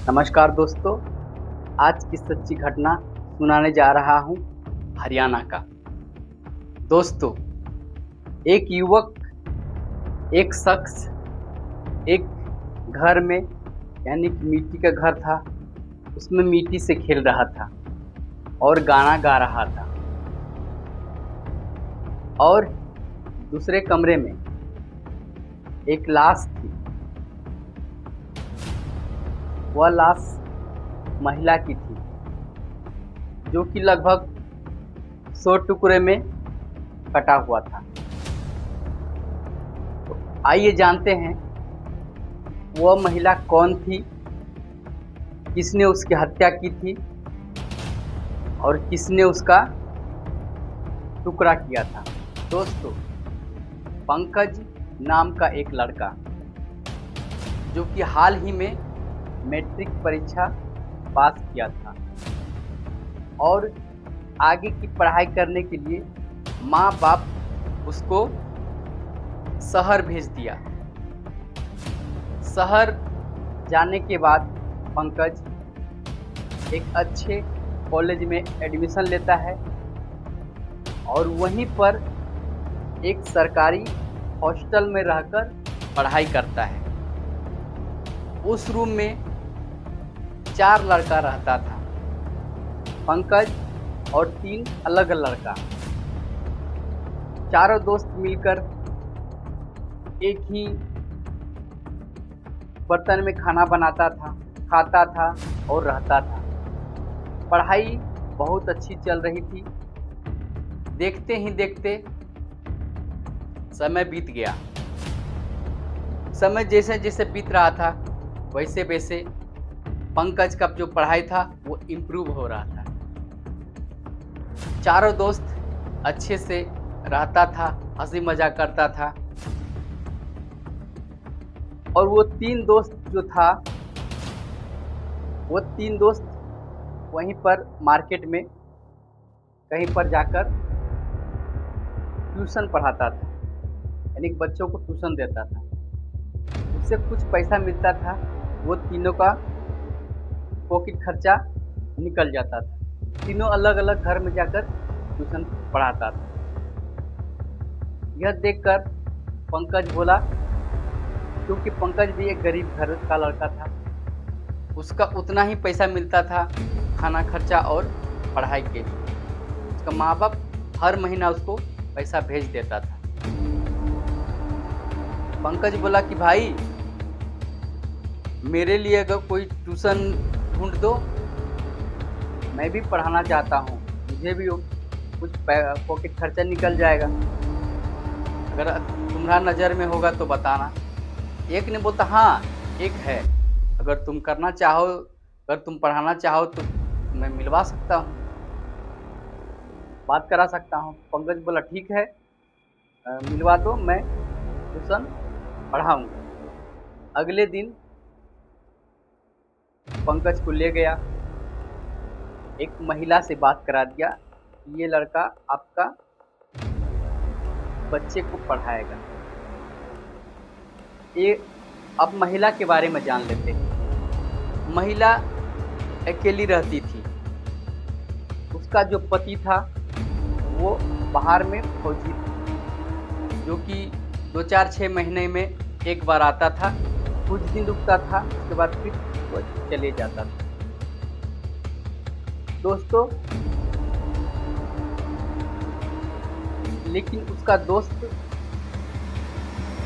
नमस्कार दोस्तों, आज की सच्ची घटना सुनाने जा रहा हूँ हरियाणा का। दोस्तों, एक युवक, एक शख्स एक घर में यानी कि मिट्टी का घर था, उसमें मिट्टी से खेल रहा था और गाना गा रहा था। और दूसरे कमरे में एक लाश थी। वह लाश महिला की थी, जो कि लगभग 100 टुकड़े में कटा हुआ था। तो आइए जानते हैं वह महिला कौन थी, किसने उसकी हत्या की थी और किसने उसका टुकड़ा किया था। दोस्तों, पंकज नाम का एक लड़का, जो कि हाल ही में मैट्रिक परीक्षा पास किया था और आगे की पढ़ाई करने के लिए माँ बाप उसको शहर भेज दिया। शहर जाने के बाद पंकज एक अच्छे कॉलेज में एडमिशन लेता है और वहीं पर एक सरकारी हॉस्टल में रहकर पढ़ाई करता है। उस रूम में 4 लड़का रहता था, पंकज और 3 अलग लड़का। चारों दोस्त मिलकर एक ही बर्तन में खाना बनाता था, खाता था और रहता था। पढ़ाई बहुत अच्छी चल रही थी। देखते ही देखते समय बीत गया। समय जैसे जैसे बीत रहा था, वैसे वैसे पंकज का जो पढ़ाई था वो इम्प्रूव हो रहा था। चारों दोस्त अच्छे से रहता था, हंसी मजाक करता था। और वो 3 दोस्त जो था, वो 3 दोस्त वहीं पर मार्केट में कहीं पर जाकर ट्यूशन पढ़ाता था, यानी बच्चों को ट्यूशन देता था। उससे कुछ पैसा मिलता था, वो तीनों का पॉकेट खर्चा निकल जाता था। तीनों अलग अलग घर में जाकर ट्यूशन पढ़ाता था। यह देखकर पंकज बोला, क्योंकि पंकज भी एक गरीब घर का लड़का था, उसका उतना ही पैसा मिलता था खाना खर्चा और पढ़ाई के लिए। उसका माँ बाप हर महीना उसको पैसा भेज देता था। पंकज बोला कि भाई, मेरे लिए अगर कोई ट्यूशन ढूंढ दो, मैं भी पढ़ाना चाहता हूँ, मुझे भी कुछ पॉकेट खर्चा निकल जाएगा। अगर तुम्हारा नज़र में होगा तो बताना। एक ने बोलता, हाँ एक है, अगर तुम करना चाहो, अगर तुम पढ़ाना चाहो तो मैं मिलवा सकता हूँ, बात करा सकता हूँ। पंकज बोला ठीक है, मिलवा दो, मैं ट्यूशन पढ़ाऊँगा। अगले दिन पंकज को ले गया, एक महिला से बात करा दिया कि ये लड़का आपका बच्चे को पढ़ाएगा। ये अब महिला के बारे में जान लेते हैं। महिला अकेली रहती थी। उसका जो पति था वो बाहर में फौजी था, जो कि 2-4-6 महीने में एक बार आता था, कुछ दिन रुकता था, उसके बाद फिर वो चले जाता था। दोस्तों, लेकिन उसका दोस्त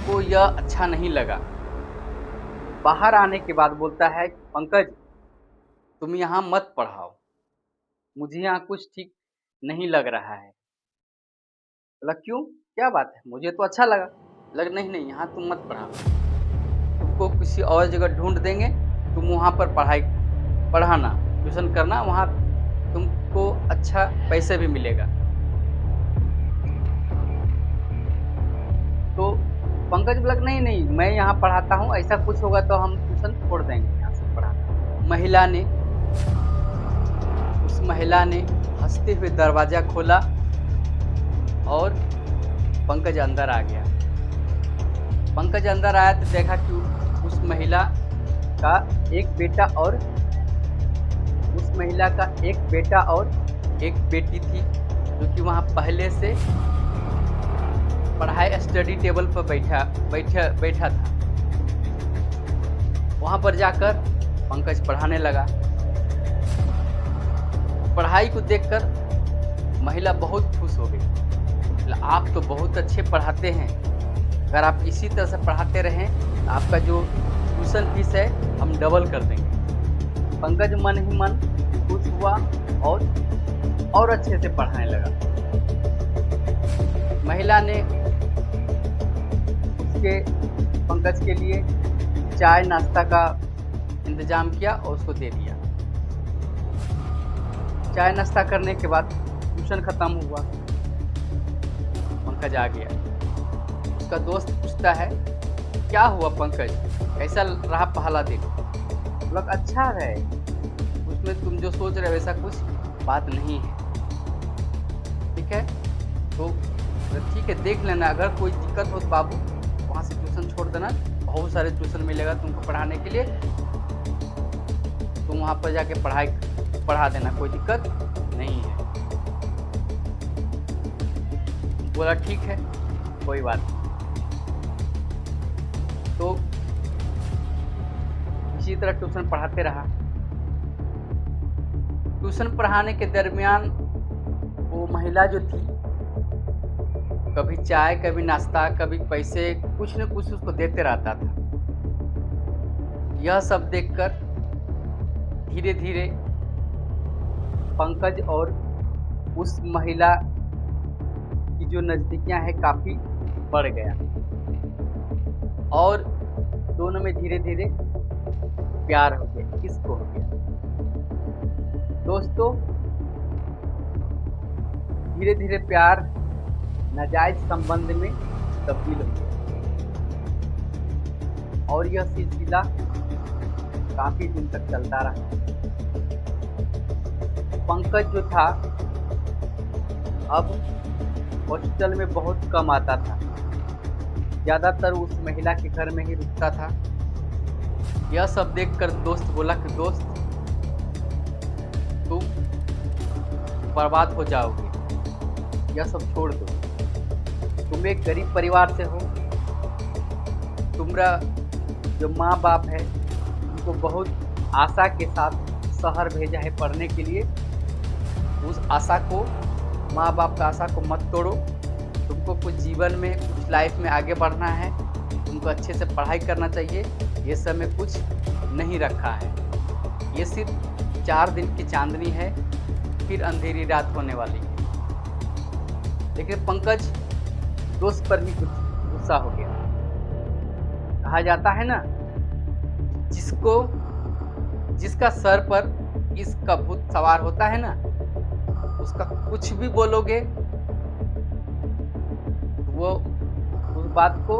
को यह अच्छा नहीं लगा। बाहर आने के बाद बोलता है, पंकज तुम यहाँ मत पढ़ाओ, मुझे यहाँ कुछ ठीक नहीं लग रहा है। बोला क्यों, क्या बात है, मुझे तो अच्छा लगा। लग नहीं नहीं, यहाँ तुम मत पढ़ाओ, तुमको किसी और जगह ढूंढ देंगे, तुम वहाँ पर पढ़ाना, ट्यूशन करना, वहाँ तुमको अच्छा पैसे भी मिलेगा। तो पंकज बोला नहीं नहीं, मैं यहाँ पढ़ाता हूँ, ऐसा कुछ होगा तो हम ट्यूशन छोड़ देंगे यहाँ से पढ़ाना। उस महिला ने हंसते हुए दरवाज़ा खोला और पंकज अंदर आ गया। पंकज अंदर आया तो देखा कि उस महिला का एक बेटा और उस महिला का एक बेटा और एक बेटी थी, जो कि वहाँ पहले से पढ़ाई स्टडी टेबल पर बैठा था। वहाँ पर जाकर पंकज पढ़ाने लगा। पढ़ाई को देखकर महिला बहुत खुश हो गई। आप तो बहुत अच्छे पढ़ाते हैं, अगर आप इसी तरह से पढ़ाते रहें तो आपका जो ट्यूशन फीस है हम डबल कर देंगे। पंकज मन ही मन खुश हुआ और अच्छे से पढ़ाने लगा। महिला ने उसके पंकज के लिए चाय नाश्ता का इंतजाम किया और उसको दे दिया। चाय नाश्ता करने के बाद ट्यूशन खत्म हुआ, पंकज आ गया। उसका दोस्त पूछता है, क्या हुआ पंकज, कैसा रहा पहला दिन? लोग अच्छा है, उसमें तुम जो सोच रहे हो वैसा कुछ बात नहीं है। ठीक है, तो ठीक है, देख लेना, अगर कोई दिक्कत हो तो बाबू वहाँ से ट्यूशन छोड़ देना, बहुत सारे ट्यूशन मिलेगा तुमको पढ़ाने के लिए, तुम वहाँ पर जाके पढ़ा देना, कोई दिक्कत नहीं है। बोला ठीक है, कोई बात नहीं। तो इसी तरह ट्यूशन पढ़ाते रहा। ट्यूशन पढ़ाने के दरमियान वो महिला जो थी, कभी चाय, कभी नाश्ता, कभी पैसे, कुछ न कुछ उसको देते रहता था। यह सब देखकर धीरे धीरे पंकज और उस महिला की जो नज़दीकियां हैं काफ़ी बढ़ गया और दोनों में धीरे धीरे प्यार हो गया, इश्क हो गया। दोस्तों, धीरे धीरे प्यार नाजायज संबंध में तब्दील हो गया और यह सिलसिला काफी दिन तक चलता रहा। पंकज जो था अब हॉस्टल में बहुत कम आता था, ज़्यादातर उस महिला के घर में ही रुकता था। यह सब देखकर दोस्त बोला कि दोस्त, तुम बर्बाद हो जाओगे, यह सब छोड़ दो। तुम एक गरीब परिवार से हो, तुम्हारा जो माँ बाप है उनको बहुत आशा के साथ शहर भेजा है पढ़ने के लिए। उस आशा को, माँ बाप का आशा को मत तोड़ो। तुमको कुछ जीवन में, कुछ लाइफ में आगे बढ़ना है, तुमको अच्छे से पढ़ाई करना चाहिए। ये सब में कुछ नहीं रखा है, ये सिर्फ 4 दिन की चांदनी है, फिर अंधेरी रात होने वाली है। लेकिन पंकज दोस्त पर भी कुछ गुस्सा हो गया। कहा जाता है ना, जिसका सर पर इसका भूत सवार होता है ना, उसका कुछ भी बोलोगे वो उस बात को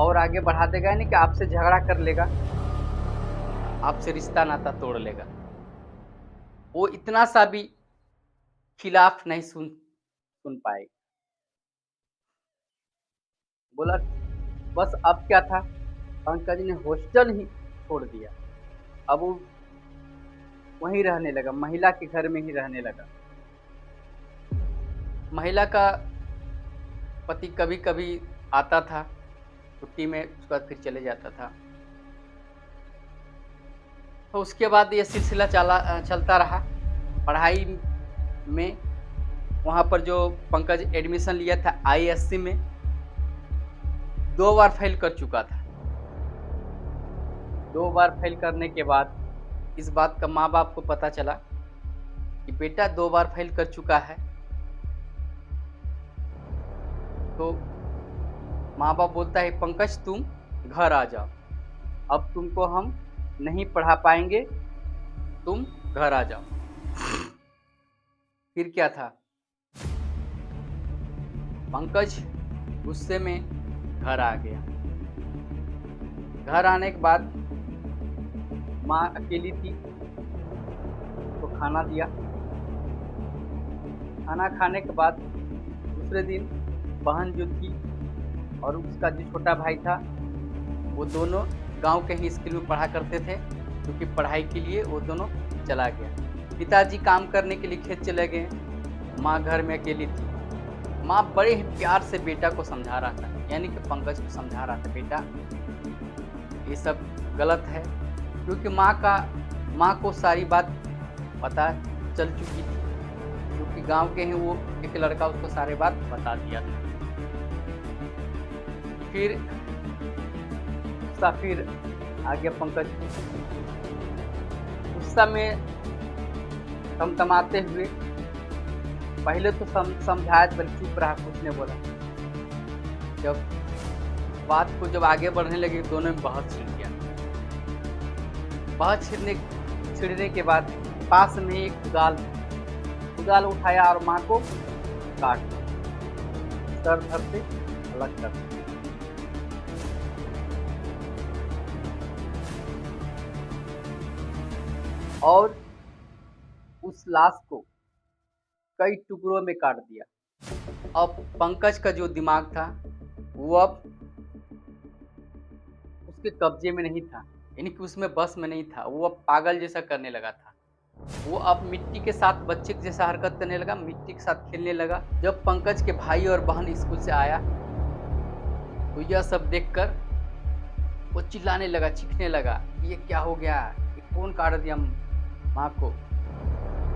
और आगे बढ़ा देगा, यानी कि आपसे झगड़ा कर लेगा, आपसे रिश्ता नाता तोड़ लेगा। वो इतना सा भी खिलाफ नहीं सुन पाएगा। बोला बस अब क्या था, पंकज ने हॉस्टल ही छोड़ दिया। अब वो वहीं रहने लगा, महिला के घर में ही रहने लगा। महिला का पति कभी कभी आता था छुट्टी में, उसके बाद फिर चले जाता था। तो उसके बाद ये सिलसिला चलता रहा पढ़ाई में। वहाँ पर जो पंकज एडमिशन लिया था ISC में, 2 बार फेल कर चुका था। 2 बार फेल करने के बाद इस बात का माँ बाप को पता चला कि बेटा 2 बार फेल कर चुका है। तो माँ बाप बोलता है, पंकज तुम घर आ जाओ, अब तुमको हम नहीं पढ़ा पाएंगे, तुम घर आ जाओ। फिर क्या था, पंकज गुस्से में घर आ गया। घर आने के बाद माँ अकेली थी, तो खाना दिया। खाना खाने के बाद दूसरे दिन बहन जो थी और उसका जो छोटा भाई था, वो दोनों गांव के ही स्कूल में पढ़ा करते थे, क्योंकि पढ़ाई के लिए वो दोनों चला गया। पिताजी काम करने के लिए खेत चले गए, माँ घर में अकेली थी। माँ बड़े ही प्यार से बेटा को समझा रहा था, यानी कि पंकज को समझा रहा था, बेटा ये सब गलत है, क्योंकि माँ को सारी बात पता चल चुकी थी, क्योंकि गांव के ही वो एक लड़का उसको सारी बात बता दिया था। फिर आ गया पंकज, गुस्सा में तमतमाते हुए पहले तो समझाया, पर चुप रहा, कुछ नहीं बोला। जब बात को जब आगे बढ़ने लगी, दोनों में बहस छिड़ गया। बहस छिड़ने के बाद पास में एक कुदाल उठाया और माँ को काट दिया, सर धर से अलग कर दिया। और उस लाश को कई टुकड़ों में काट दिया। अब पंकज का जो दिमाग था वो अब उसके कब्जे में नहीं था, यानी कि उसमें बस में नहीं था। वो अब पागल जैसा करने लगा था। वो अब मिट्टी के साथ बच्चे जैसा हरकत करने लगा, मिट्टी के साथ खेलने लगा। जब पंकज के भाई और बहन स्कूल से आया तो यह सब देखकर वो चिल्लाने लगा, चीखने लगा, ये क्या हो गया, ये कौन काट दिया माँ को।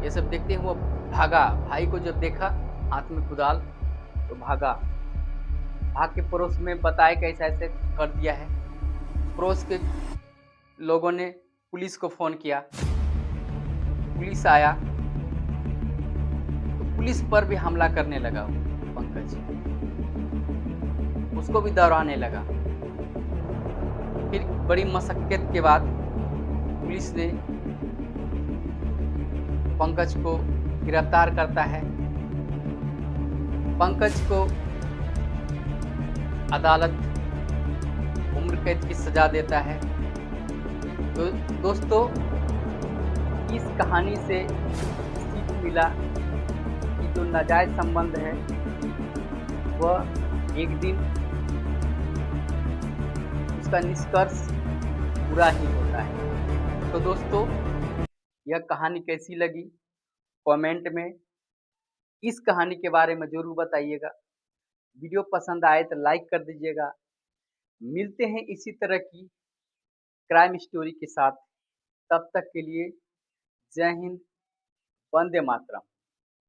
ये सब देखते हुए भागा। भाई को जब देखा हाथ में कुदाल तो भागा। भाग के पड़ोस में बताया कि ऐसा ऐसे कर दिया है। पड़ोस के लोगों ने पुलिस को फ़ोन किया, पुलिस आया तो पुलिस पर भी हमला करने लगा पंकज, उसको भी दौड़ाने लगा। फिर बड़ी मशक्कत के बाद पुलिस ने पंकज को गिरफ्तार करता है। पंकज को अदालत उम्र कैद की सजा देता है। तो दोस्तों, इस कहानी से सीख मिला कि जो नाजायज संबंध है वह एक दिन उसका निष्कर्ष बुरा ही होता है। तो दोस्तों, यह कहानी कैसी लगी कमेंट में इस कहानी के बारे में ज़रूर बताइएगा। वीडियो पसंद आए तो लाइक कर दीजिएगा। मिलते हैं इसी तरह की क्राइम स्टोरी के साथ। तब तक के लिए जय हिंद, वंदे मातरम।